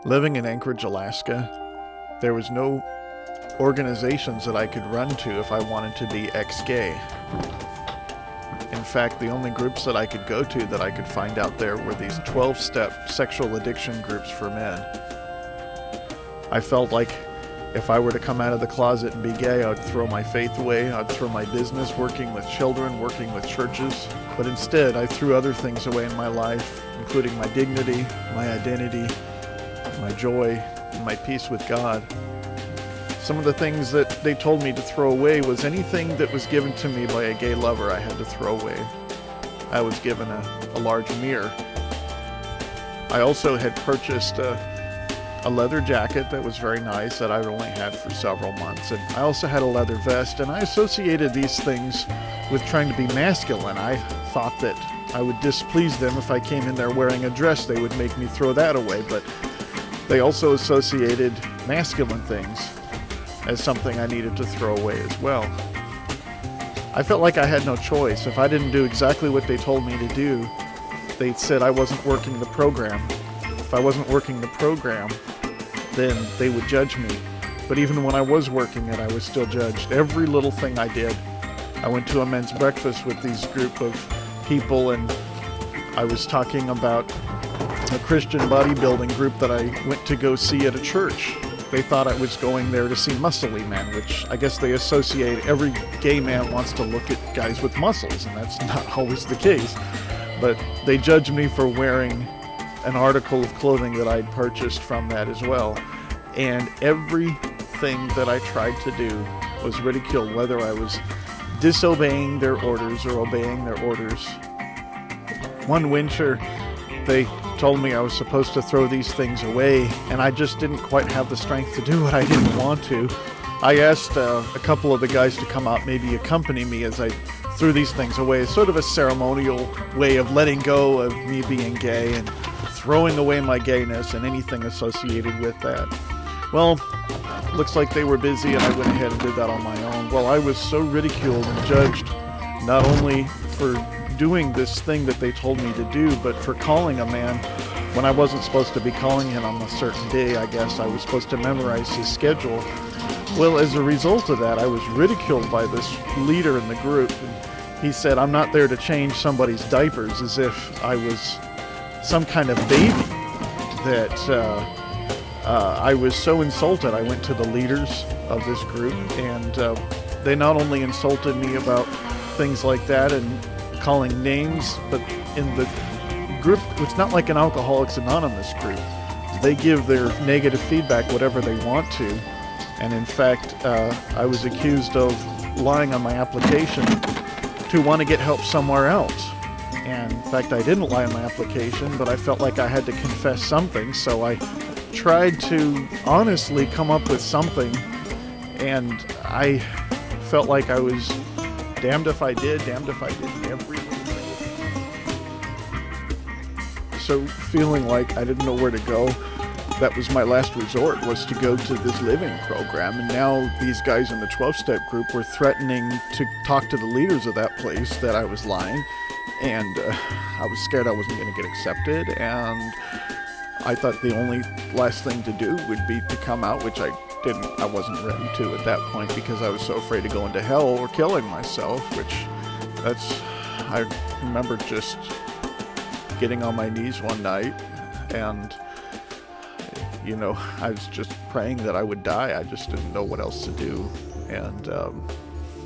Living in Anchorage, Alaska, there was no organizations that I could run to if I wanted to be ex-gay. In fact, the only groups that I could go to that I could find out there were these 12-step sexual addiction groups for men. I felt like if I were to come out of the closet and be gay, I'd throw my faith away, I'd throw my business, working with children, working with churches. But instead, I threw other things away in my life, including my dignity, my identity, my joy, and my peace with God. Some of the things that they told me to throw away was anything that was given to me by a gay lover I had to throw away. I was given a large mirror. I also had purchased a leather jacket that was very nice that I'd only had for several months. And I also had a leather vest, and I associated these things with trying to be masculine. I thought that I would displease them if I came in there wearing a dress. They would make me throw that away, but they also associated masculine things as something I needed to throw away as well. I felt like I had no choice. If I didn't do exactly what they told me to do, they said I wasn't working the program. If I wasn't working the program, then they would judge me. But even when I was working it, I was still judged. Every little thing I did. I went to a men's breakfast with these group of people, and I was talking about a Christian bodybuilding group that I went to go see at a church. They thought I was going there to see muscly men, which I guess they associate every gay man wants to look at guys with muscles, and that's not always the case. But they judged me for wearing an article of clothing that I'd purchased from that as well. And everything that I tried to do was ridiculed, whether I was disobeying their orders or obeying their orders. One winter, they told me I was supposed to throw these things away, and I just didn't quite have the strength to do it. I didn't want to. I asked a couple of the guys to come out, maybe accompany me as I threw these things away. It's sort of a ceremonial way of letting go of me being gay and throwing away my gayness and anything associated with that. Well, looks like they were busy, and I went ahead and did that on my own. Well, I was so ridiculed and judged, not only for doing this thing that they told me to do, but for calling a man when I wasn't supposed to be calling him on a certain day. I guess I was supposed to memorize his schedule. Well, as a result of that, I was ridiculed by this leader in the group. And he said, "I'm not there to change somebody's diapers," as if I was some kind of baby. That I was so insulted. I went to the leaders of this group, and they not only insulted me about things like that and calling names, but in the group, it's not like an Alcoholics Anonymous group. They give their negative feedback whatever they want to. And in fact, I was accused of lying on my application to want to get help somewhere else. And in fact, I didn't lie on my application, but I felt like I had to confess something. So I tried to honestly come up with something, and I felt like I was damned if I did, damned if I didn't, every little thing. So feeling like I didn't know where to go, that was my last resort, was to go to this living program. And now these guys in the 12-step group were threatening to talk to the leaders of that place that I was lying. And I was scared I wasn't going to get accepted. And I thought the only last thing to do would be to come out, which I wasn't ready to at that point, because I was so afraid of going to hell or killing myself, I remember just getting on my knees one night, and I was just praying that I would die. I just didn't know what else to do. And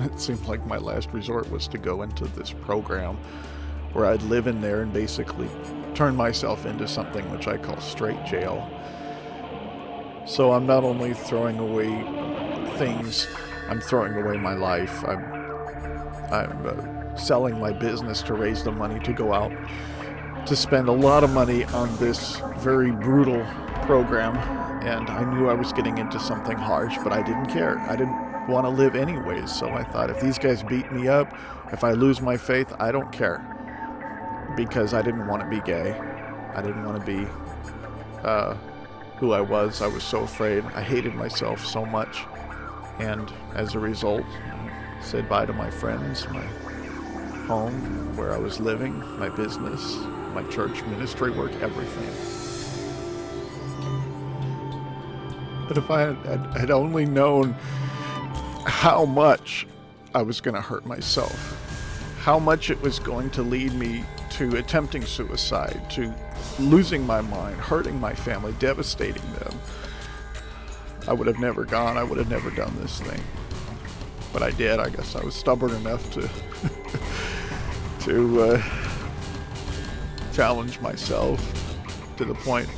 it seemed like my last resort was to go into this program where I'd live in there and basically turn myself into something which I call straight jail. So I'm not only throwing away things, I'm throwing away my life. I'm selling my business to raise the money to go out to spend a lot of money on this very brutal program. And I knew I was getting into something harsh, but I didn't care. I didn't want to live anyways. So I thought, if these guys beat me up, if I lose my faith, I don't care. Because I didn't want to be gay. I didn't want to be who I was. I was so afraid. I hated myself so much. And as a result, said bye to my friends, my home, where I was living, my business, my church ministry work, everything. But if I had only known how much I was going to hurt myself, how much it was going to lead me to attempting suicide, to losing my mind, hurting my family, devastating them, I would have never gone. I would have never done this thing. But I did. I guess I was stubborn enough to challenge myself to the point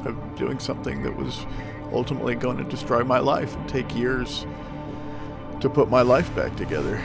of doing something that was ultimately going to destroy my life and take years to put my life back together.